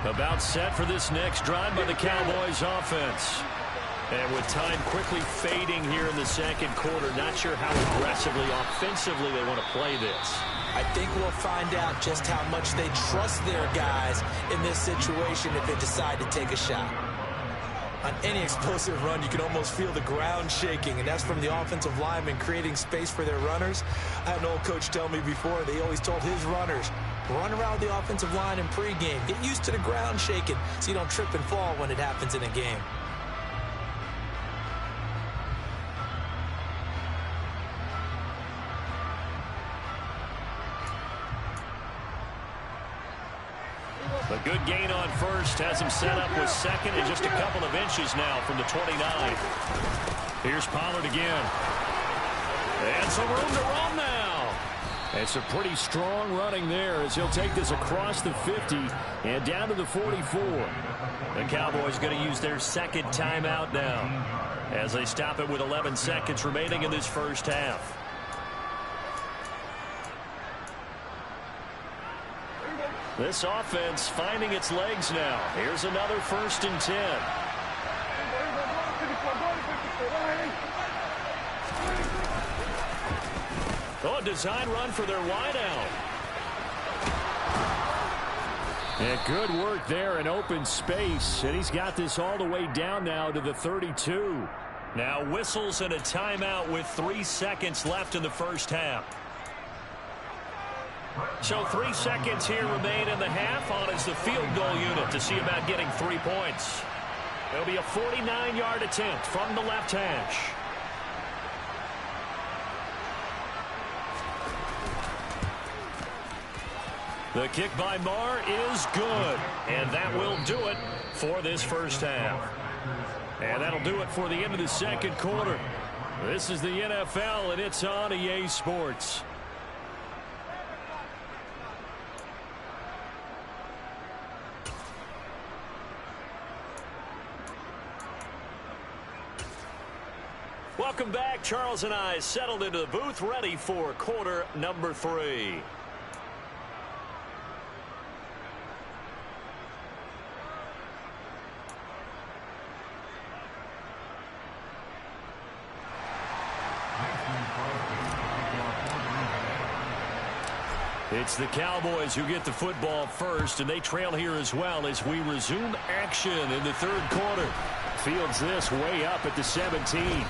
About set for this next drive by the Cowboys offense. And with time quickly fading here in the second quarter, not sure how aggressively, offensively they want to play this. I think we'll find out just how much they trust their guys in this situation if they decide to take a shot. On any explosive run, you can almost feel the ground shaking, and that's from the offensive linemen creating space for their runners. I had an old coach tell me before, they always told his runners, run around the offensive line in pregame. Get used to the ground shaking so you don't trip and fall when it happens in a game. A good gain on first has him set up with second and just a couple of inches now from the 29. Here's Pollard again. And some room to run now. It's a pretty strong running there as he'll take this across the 50 and down to the 44. The Cowboys going to use their second timeout now as they stop it with 11 seconds remaining in this first half. This offense finding its legs now. Here's another 1st and 10. Oh, a design run for their wideout. And good work there in open space. And he's got this all the way down now to the 32. Now whistles and a timeout with 3 seconds left in the first half. So 3 seconds here remain in the half. On is the field goal unit to see about getting 3 points. It'll be a 49-yard attempt from the left hash. The kick by Marr is good. And that will do it for this first half. And that'll do it for the end of the second quarter. This is the NFL, and it's on EA Sports. Welcome back. Charles and I settled into the booth, ready for quarter number 3. It's the Cowboys who get the football first, and they trail here as well as we resume action in the third quarter. Fields this way up at the 17.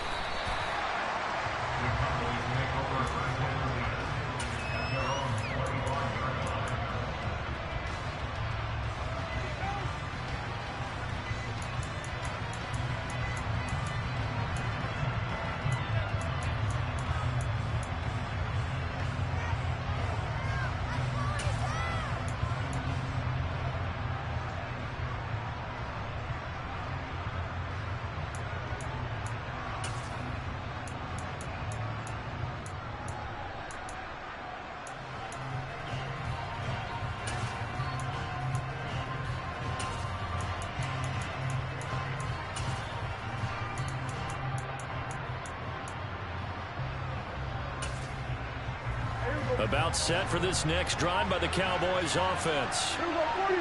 About set for this next drive by the Cowboys offense.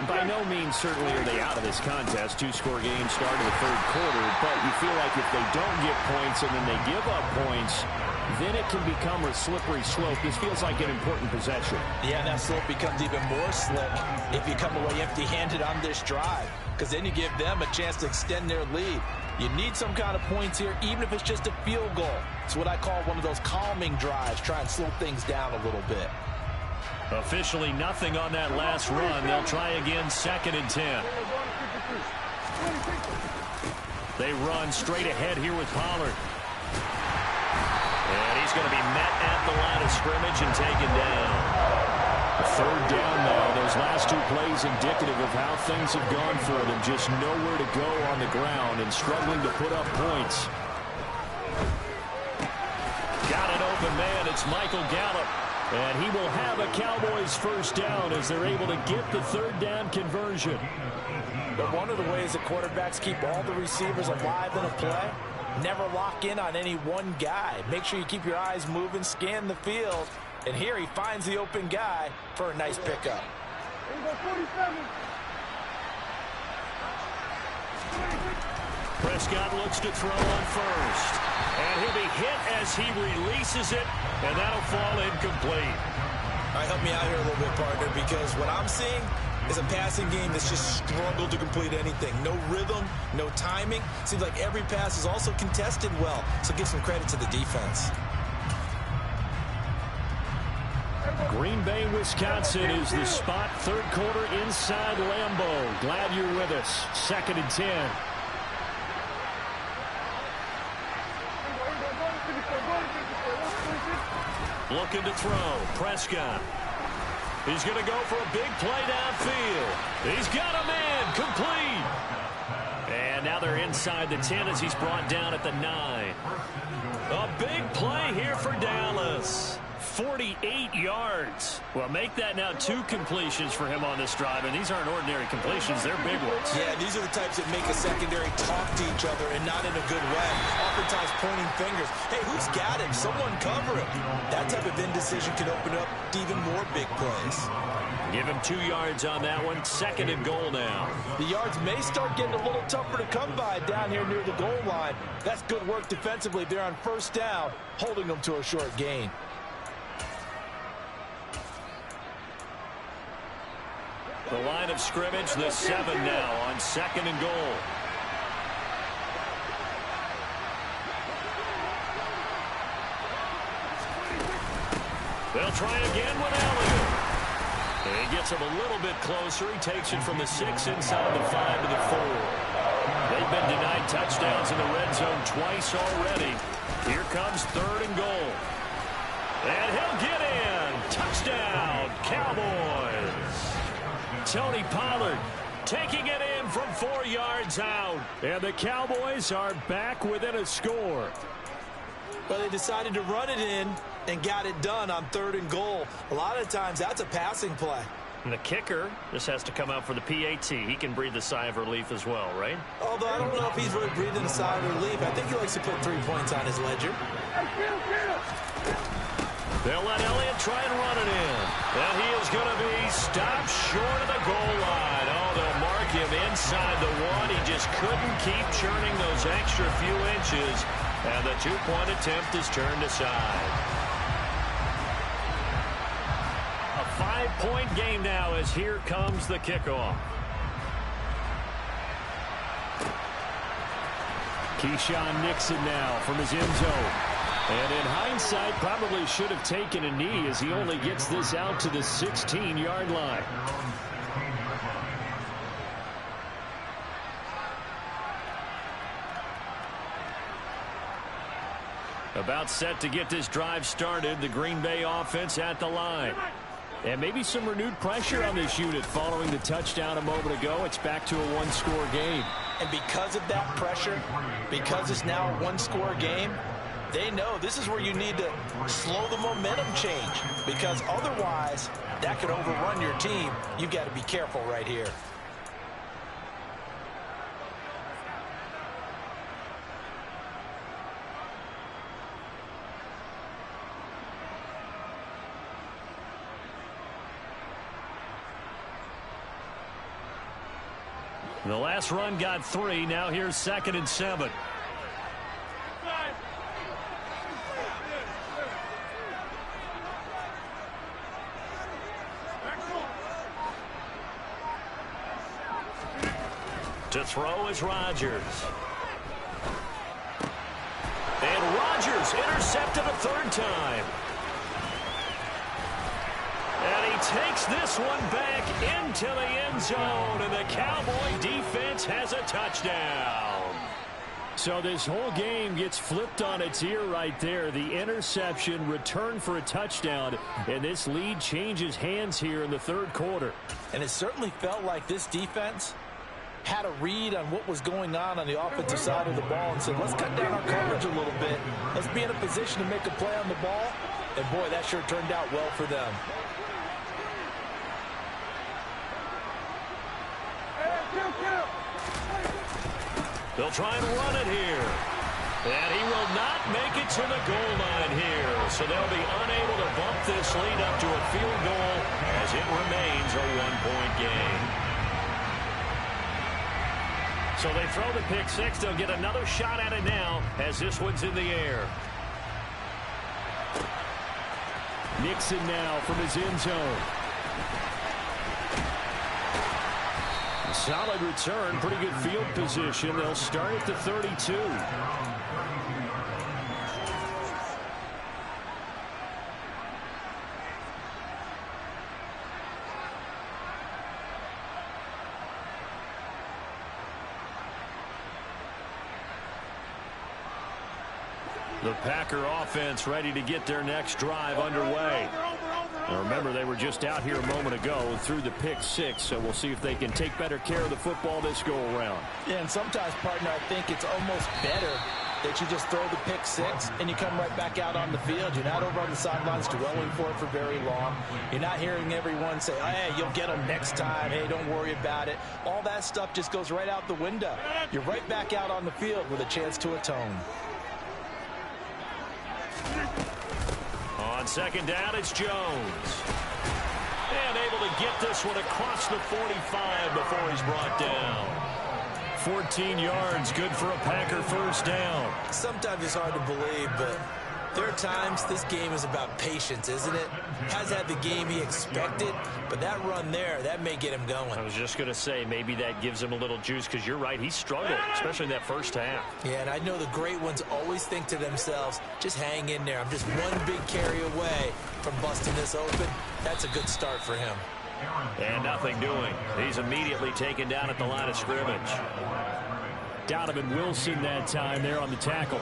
By no means certainly are they out of this contest. 2-score game start of the third quarter, but you feel like if they don't get points and then they give up points, then it can become a slippery slope. This feels like an important possession. Yeah, that slope becomes even more slick if you come away empty-handed on this drive, because then you give them a chance to extend their lead. You need some kind of points here, even if it's just a field goal. It's what I call one of those calming drives. Try and slow things down a little bit. Officially nothing on that last run. They'll try again, 2nd and 10. They run straight ahead here with Pollard. And he's going to be met at the line of scrimmage and taken down. Third down, though. Those last 2 plays indicative of how things have gone for them. Just nowhere to go on the ground and struggling to put up points. Got an open man. It's Michael Gallup. And he will have a Cowboys first down as they're able to get the third down conversion. But one of the ways the quarterbacks keep all the receivers alive in a play, never lock in on any one guy. Make sure you keep your eyes moving, scan the field. And here he finds the open guy for a nice pickup. Prescott looks to throw on first. And he'll be hit as he releases it, and that'll fall incomplete. All right, help me out here a little bit, partner, because what I'm seeing is a passing game that's just struggled to complete anything. No rhythm, no timing. Seems like every pass is also contested well, so give some credit to the defense. Green Bay, Wisconsin is the spot. Third quarter inside Lambeau. Glad you're with us. 2nd and 10. Looking to throw. Prescott. He's going to go for a big play downfield. He's got a man. Complete. And now they're inside the 10 as he's brought down at the 9. A big play here for Dallas. 48 yards. Well, make that now 2 completions for him on this drive, and these aren't ordinary completions. They're big ones. Yeah, these are the types that make a secondary talk to each other and not in a good way. Oftentimes pointing fingers. Hey, who's got him? Someone cover him. That type of indecision can open up to even more big plays. Give him 2 yards on that one. 2nd and goal now. The yards may start getting a little tougher to come by down here near the goal line. That's good work defensively. They're on first down, holding them to a short gain. The line of scrimmage, the 7 now on 2nd and goal. They'll try again with Elliott. And he gets him a little bit closer. He takes it from the 6 inside the 5 to the 4. They've been denied touchdowns in the red zone twice already. Here comes 3rd and goal. And he'll get in. Touchdown, Cowboys. Tony Pollard taking it in from 4 yards out. And the Cowboys are back within a score. Well, they decided to run it in and got it done on 3rd and goal. A lot of times that's a passing play. And the kicker just has to come out for the PAT. He can breathe a sigh of relief as well, right? Although I don't know if he's really breathing a sigh of relief. I think he likes to put 3 points on his ledger. They'll let Elliott try and run it in. And he is going to be stopped short of the goal line. Oh, they'll mark him inside the 1. He just couldn't keep churning those extra few inches. And the 2-point attempt is turned aside. A 5-point game now as here comes the kickoff. Keyshawn Nixon now from his end zone. And in hindsight, probably should have taken a knee as he only gets this out to the 16-yard line. About set to get this drive started, the Green Bay offense at the line. And maybe some renewed pressure on this unit following the touchdown a moment ago. It's back to a 1-score game. And because of that pressure, because it's now a 1-score game, they know this is where you need to slow the momentum change, because otherwise that could overrun your team. You've got to be careful right here. The last run got 3. Now here's 2nd and 7. To throw is Rodgers. And Rodgers intercepted a 3rd time. And he takes this one back into the end zone, and the Cowboy defense has a touchdown. So this whole game gets flipped on its ear right there. The interception, return for a touchdown, and this lead changes hands here in the 3rd quarter. And it certainly felt like this defense had a read on what was going on the offensive side of the ball and said, let's cut down our coverage a little bit. Let's be in a position to make a play on the ball. And, boy, that sure turned out well for them. They'll try and run it here. And he will not make it to the goal line here. So they'll be unable to bump this lead up to a field goal as it remains a 1-point game. So they throw the pick six. They'll get another shot at it now as this one's in the air. Nixon now from his end zone. A solid return, pretty good field position. They'll start at the 32. The Packer offense ready to get their next drive underway. Now remember, they were just out here a moment ago and threw the pick six, so we'll see if they can take better care of the football this go-around. Yeah, and sometimes, partner, I think it's almost better that you just throw the pick six and you come right back out on the field. You're not over on the sidelines dwelling for it for very long. You're not hearing everyone say, oh, hey, you'll get them next time. Hey, don't worry about it. All that stuff just goes right out the window. You're right back out on the field with a chance to atone. On second down, it's Jones. And able to get this one across the 45 before he's brought down. 14 yards, good for a Packer first down. Sometimes it's hard to believe, but there are times this game is about patience, isn't it? Has had the game he expected, but that run there, that may get him going. I was just going to say, maybe that gives him a little juice, because you're right, he struggled, especially in that first half. Yeah, and I know the great ones always think to themselves, just hang in there. I'm just one big carry away from busting this open. That's a good start for him. And nothing doing. He's immediately taken down at the line of scrimmage. Donovan Wilson that time there on the tackle.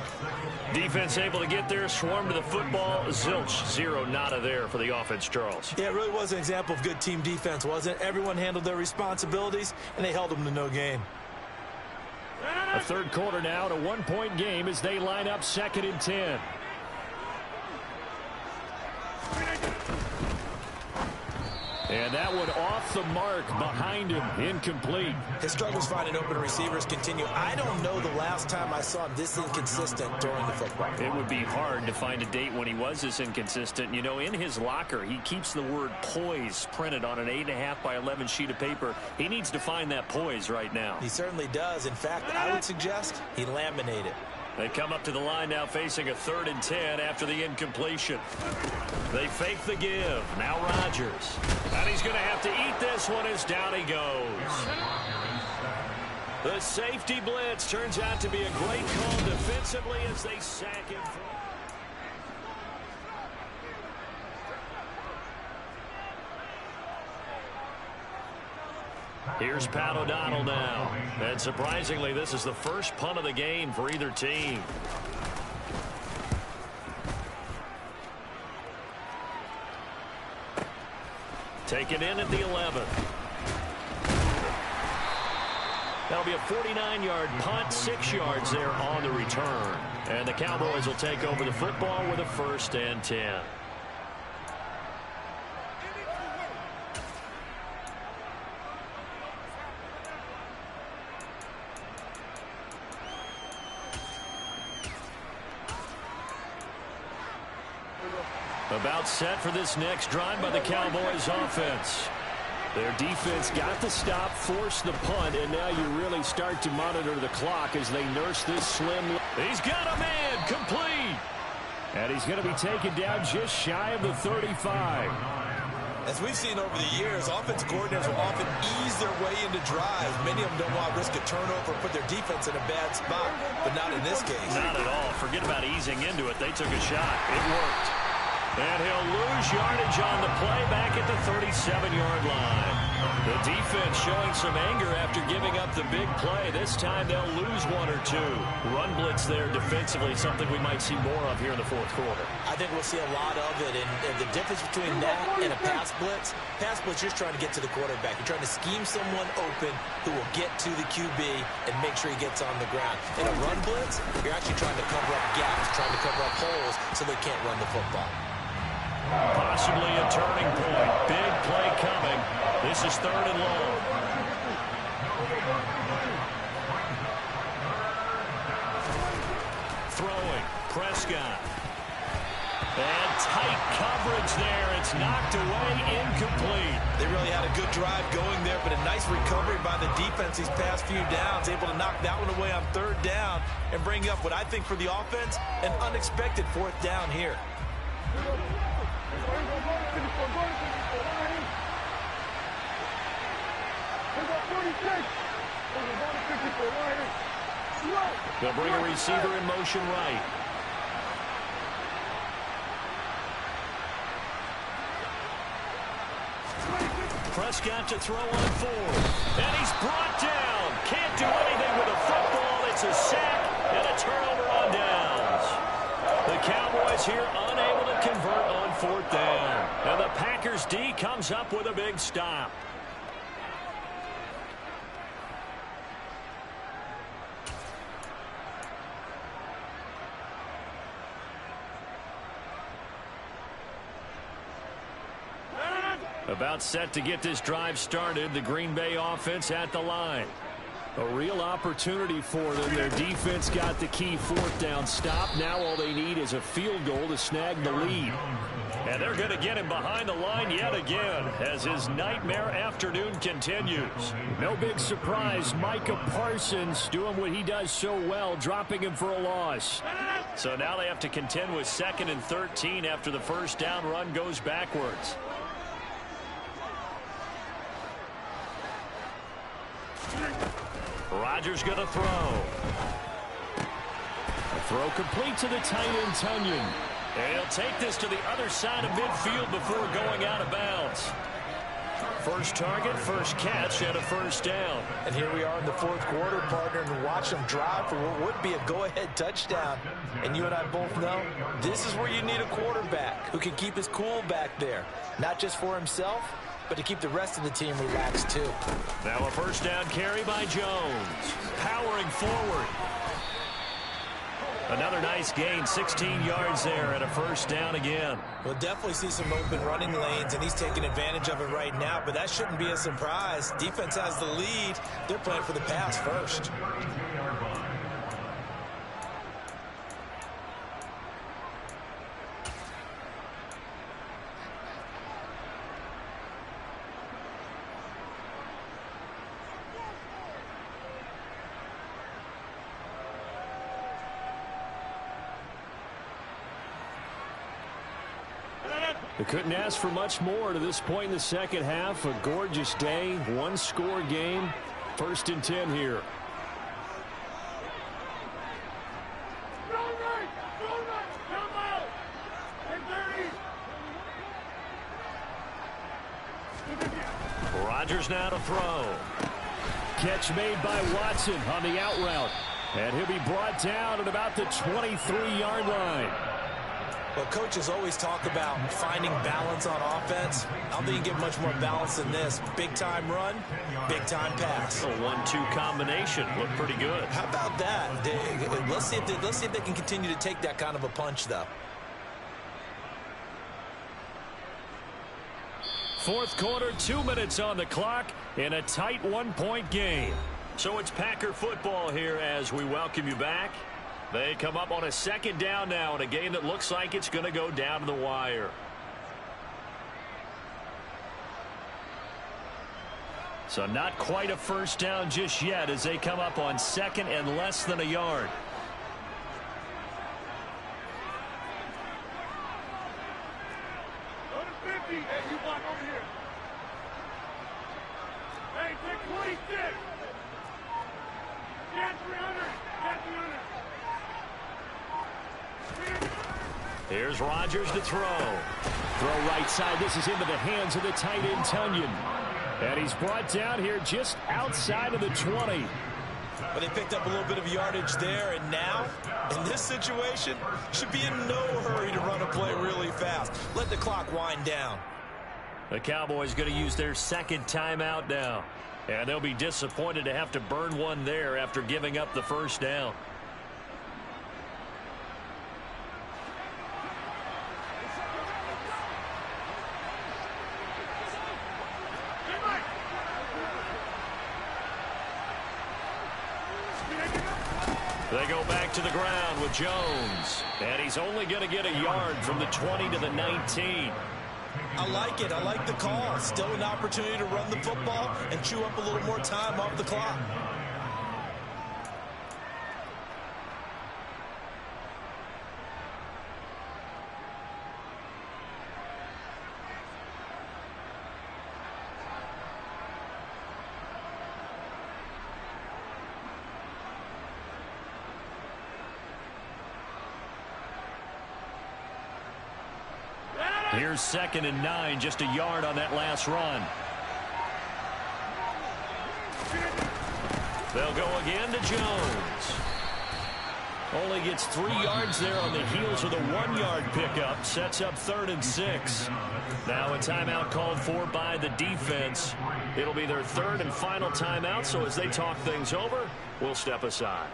Defense able to get there, swarm to the football. Zilch, zero nada there for the offense, Charles. Yeah, it really was an example of good team defense, wasn't it? Everyone handled their responsibilities, and they held them to no gain. A third quarter now, and a one-point game as they line up 2nd and 10. And that one off the mark behind him, incomplete. His struggles finding open receivers continue. I don't know the last time I saw him this inconsistent during the football. It would be hard to find a date when he was this inconsistent. You know, in his locker, he keeps the word poise printed on an 8.5 by 11 sheet of paper. He needs to find that poise right now. He certainly does. In fact, I would suggest he laminate it. They come up to the line now facing a 3rd and 10 after the incompletion. They fake the give. Now Rodgers. And he's going to have to eat this one as down he goes. The safety blitz turns out to be a great call defensively as they sack him. Here's Pat O'Donnell now. And surprisingly, this is the first punt of the game for either team. Taken in at the 11. That'll be a 49-yard punt, 6 yards there on the return. And the Cowboys will take over the football with a 1st and 10. About set for this next drive by the Cowboys offense. Their defense got the stop, forced the punt, and now you really start to monitor the clock as they nurse this slim. He's got a man, complete. And he's going to be taken down just shy of the 35. As we've seen over the years, offensive coordinators will often ease their way into drives. Many of them don't want to risk a turnover or put their defense in a bad spot, but not in this case. Not at all. Forget about easing into it. They took a shot. It worked. And he'll lose yardage on the play back at the 37-yard line. The defense showing some anger after giving up the big play. This time they'll lose 1 or 2. Run blitz there defensively, something we might see more of here in the 4th quarter. I think we'll see a lot of it. And the difference between that and a pass blitz, you're trying to get to the quarterback. You're trying to scheme someone open who will get to the QB and make sure he gets on the ground. In a run blitz, you're actually trying to cover up gaps, trying to cover up holes so they can't run the football. Possibly a turning point. Big play coming. This is 3rd and long. Throwing. Prescott. And tight coverage there. It's knocked away, incomplete. They really had a good drive going there, but a nice recovery by the defense these past few downs, able to knock that one away on third down and bring up what I think for the offense, an unexpected fourth down here. They'll bring a receiver in motion right. Prescott to throw on fourth. And he's brought down. Can't do anything with a football. It's a sack and a turnover on downs. The Cowboys here unable to convert on fourth down. And the Packers D comes up with a big stop. About set to get this drive started. The Green Bay offense at the line. A real opportunity for them. Their defense got the key fourth down stop. Now all they need is a field goal to snag the lead. And they're going to get him behind the line yet again as his nightmare afternoon continues. No big surprise. Micah Parsons doing what he does so well, dropping him for a loss. So now they have to contend with 2nd and 13 after the first down run goes backwards. Rodgers going to throw. A throw complete to the tight end, Tonyan. And he'll take this to the other side of midfield before going out of bounds. First target, first catch, and a first down. And here we are in the fourth quarter, partner, and watch them drive for what would be a go-ahead touchdown. And you and I both know this is where you need a quarterback who can keep his cool back there, not just for himself, but to keep the rest of the team relaxed too. Now a first down carry by Jones. Powering forward. Another nice gain, 16 yards there, and a first down again. We'll definitely see some open running lanes, and he's taking advantage of it right now, but that shouldn't be a surprise. Defense has the lead. They're playing for the pass first. They couldn't ask for much more to this point in the second half. A gorgeous day, one-score game. 1st and 10 here. Rodgers now to throw. Catch made by Watson on the out route. And he'll be brought down at about the 23-yard line. Well, coaches always talk about finding balance on offense. I don't think you get much more balance than this. Big-time run, big-time pass. A 1-2 combination. Looked pretty good. How about that? Let's see if they can continue to take that kind of a punch, though. Fourth quarter, 2 minutes on the clock in a tight 1-point game. So it's Packer football here as we welcome you back. They come up on a second down now in a game that looks like it's going to go down to the wire. So not quite a first down just yet as they come up on 2nd and less than a yard. Go to 50. Hey, you block over here. Hey, take 26. Get 300. Get 300. Here's Rodgers to throw. Throw right side. This is into the hands of the tight end, Tonyan. And he's brought down here just outside of the 20. But they picked up a little bit of yardage there, and now, in this situation, should be in no hurry to run a play really fast. Let the clock wind down. The Cowboys going to use their 2nd timeout now. And they'll be disappointed to have to burn one there after giving up the first down. They go back to the ground with Jones. And he's only going to get a yard from the 20 to the 19. I like it. I like the call. Still an opportunity to run the football and chew up a little more time off the clock. Here's 2nd and 9, just a yard on that last run. They'll go again to Jones. Only gets 3 yards there on the heels of the 1-yard pickup. Sets up 3rd and 6. Now a timeout called for by the defense. It'll be their 3rd and final timeout, so as they talk things over, we'll step aside.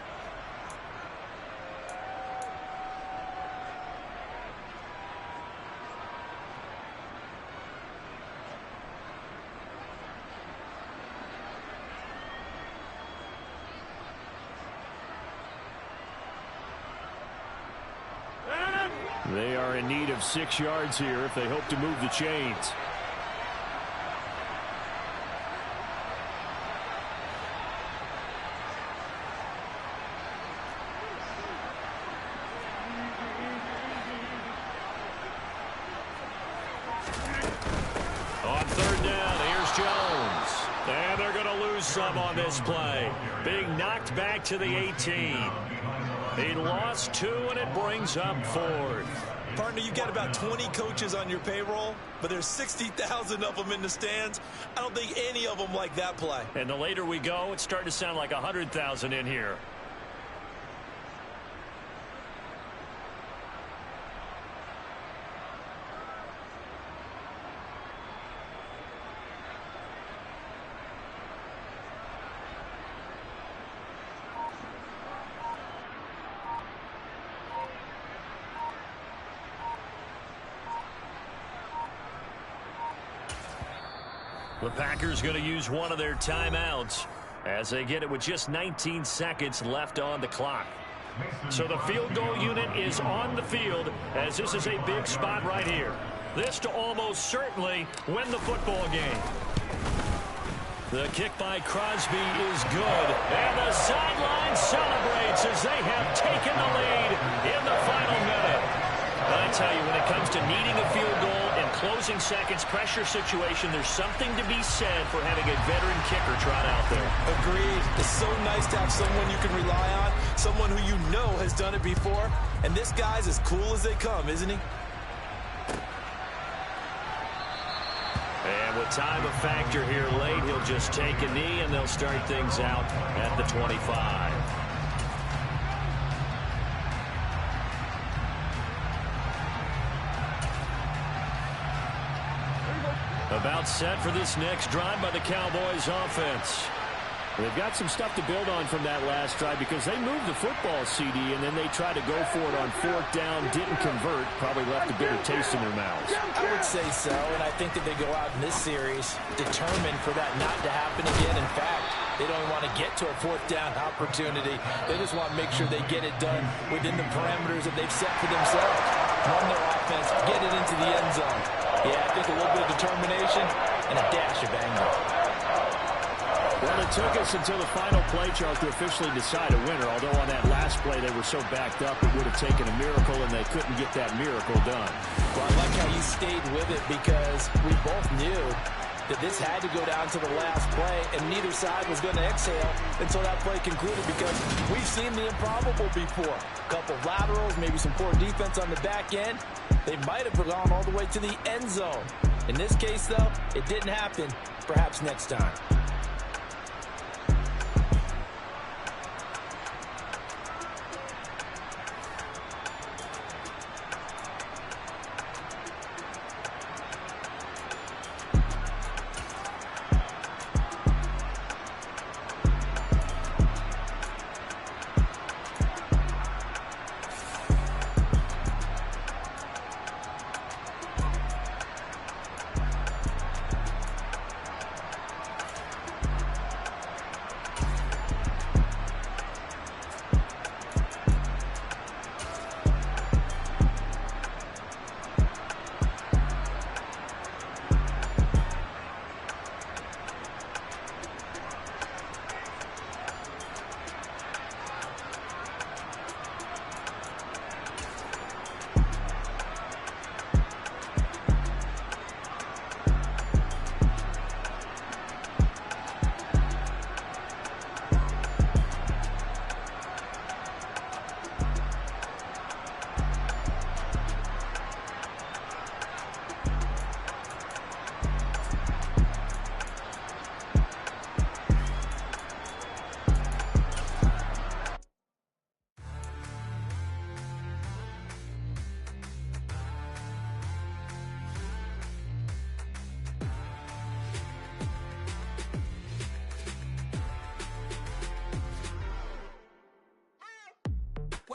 They are in need of 6 yards here if they hope to move the chains. On 3rd down, here's Jones. And they're going to lose some on this play. Being knocked back to the 18. He lost 2, and it brings up 4th. Partner, you've got about 20 coaches on your payroll, but there's 60,000 of them in the stands. I don't think any of them like that play. And the later we go, it's starting to sound like 100,000 in here. The Packers going to use one of their timeouts as they get it with just 19 seconds left on the clock. So the field goal unit is on the field as this is a big spot right here. This to almost certainly win the football game. The kick by Crosby is good. And the sideline celebrates as they have taken the lead in the final minute. I tell you, when it comes to needing a field goal and closing seconds, pressure situation, there's something to be said for having a veteran kicker trot out there. Agreed. It's so nice to have someone you can rely on, someone who you know has done it before. And this guy's as cool as they come, isn't he? And with time a factor here late, he'll just take a knee, and they'll start things out at the 25. About set for this next drive by the Cowboys offense. They've got some stuff to build on from that last drive because they moved the football, CD, and then they tried to go for it on 4th down, didn't convert, probably left a bitter taste in their mouths. I would say so, and I think that they go out in this series determined for that not to happen again. In fact, they don't even want to get to a 4th down opportunity. They just want to make sure they get it done within the parameters that they've set for themselves. Run their offense, get it into the end zone. Yeah, I think a little bit of determination and a dash of anger. Well, it took us until the final play, Charles, to officially decide a winner, although on that last play they were so backed up it would have taken a miracle, and they couldn't get that miracle done. Well, I like how you stayed with it because we both knew that this had to go down to the last play, and neither side was going to exhale until that play concluded because we've seen the improbable before. A couple of laterals, maybe some poor defense on the back end. They might have gone all the way to the end zone. In this case, though, it didn't happen. Perhaps next time.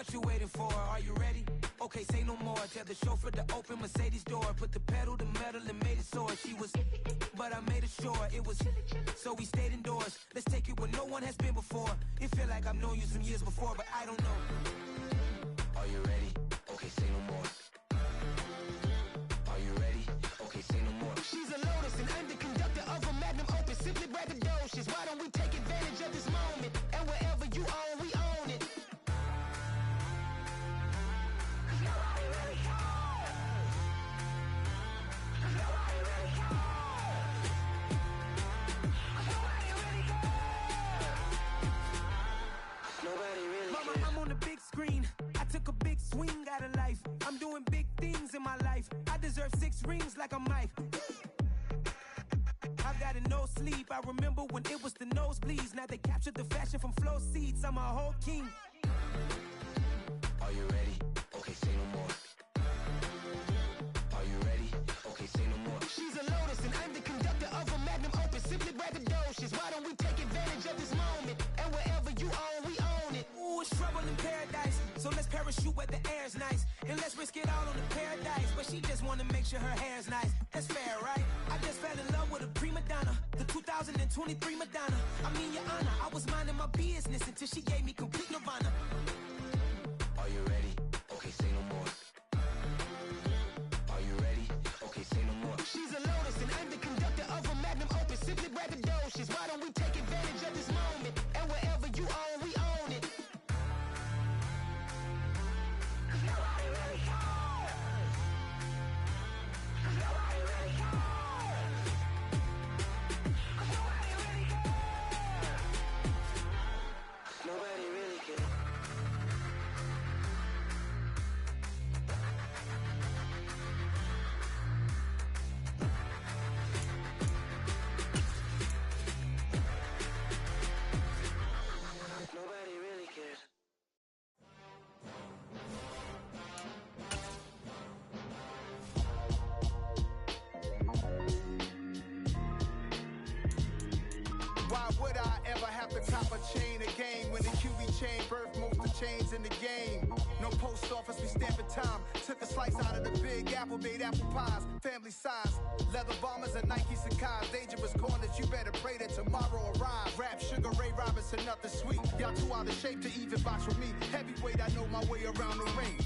What you waiting for? Are you ready? Okay, say no more. Tell the chauffeur to open Mercedes door. Put the pedal to metal and made it soar. She was, but I made it sure it was. So we stayed indoors. Let's take it where no one has been before. It feel like I've known you some years before, but I don't know. Are you ready? Okay, say no more. Are you ready? Okay, say no more. She's a Lotus and I'm the conductor of a Magnum Opus. Simply braggadocious. Why don't we take advantage of this moment? And wherever you own, we own it. Nobody really cares. Nobody really cares. Nobody really cares. Nobody really cares. Mama, I'm on the big screen. I took a big swing out of life. I'm doing big things in my life. I deserve 6 rings like I'm Mike. I've got no sleep. I remember when it was the nosebleeds. Now they captured the fashion from flow seats. I'm a whole king. Are you ready? Okay, say no more. Are you ready? Okay, say no more. She's a Lotus and I'm the conductor of a Magnum Opus. Simply braggadocious. Why don't we take advantage of this moment? And wherever you own, we own it. Ooh, it's trouble in paradise. So let's parachute where the air's nice. And let's risk it all on the paradise. But she just wanna make sure her hair's nice. That's fair, right? I just fell in love with a prima donna. The 2023 Madonna. I mean, your honor, I was minding my business until she gave me complete nirvana. Are you ready? Okay, say no more. Are you ready? Okay, say no more. She's a Lotus and I'm the conductor of a Magnum Opus. Simply braggadocious. Why don't we take advantage of this moment? And wherever you own, we own it. Nobody really cares. Nobody really cares. Nobody really cares. Nobody really cares. Nobody really cares. Why would I ever have to cop a chain again when the QB chain birthed most of the chains in the game? No post office, we stamping time. Took a slice out of the big apple, made apple pies, family size. Leather bombers and Nike Sacai's. Dangerous corners, you better pray that tomorrow arrives. Rap, Sugar Ray Robinson, nothing sweet. Y'all too out of shape to even box with me. Heavyweight, I know my way around the ring.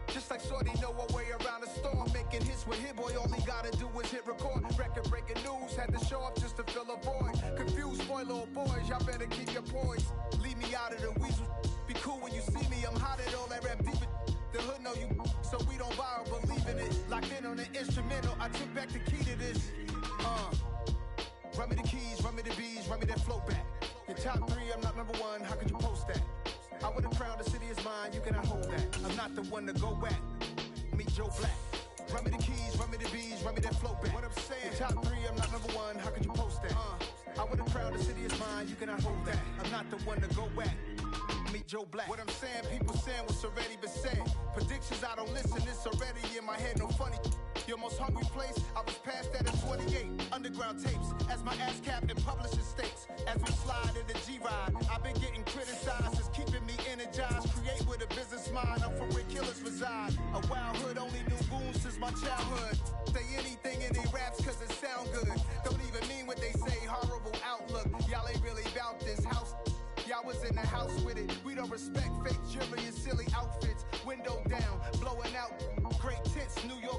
Just like Shorty know her way around the storm. Making hits with Hit Boy, all he gotta do is hit record. Record breaking news, had to show up just to fill a void. Confused boy, little boys, y'all better keep your poise. Leave me out of the weasel. Be cool when you see me, I'm hot at all that rap deep. The hood know you, so we don't borrow, believe in it. Locked in on the instrumental, I took back the key to this. Run me the keys, run me the bees, run me that flow back. Your top 3, I'm not number 1, how could you post that? I would have crowned the city is mine, you cannot hold that. I'm not the one to go back. Meet Joe Black. Run me the keys, run me the bees, run me that flow back. What I'm saying, your top 3, I'm not number 1, how could you post that? I would have crowned the city is mine, you cannot hold that. I'm not the one to go back. Meet Joe Black. What I'm saying, people saying what's already been said. Predictions, I don't listen, it's already in my head, no funny. Your most hungry place, I was past that at 28. Underground tapes, as my ass cap in publishing states. As we slide in the G-Ride, I've been getting criticized. It's keeping me energized. Create with a business mind, I'm from where killers reside. A wild hood, only knew goons since my childhood.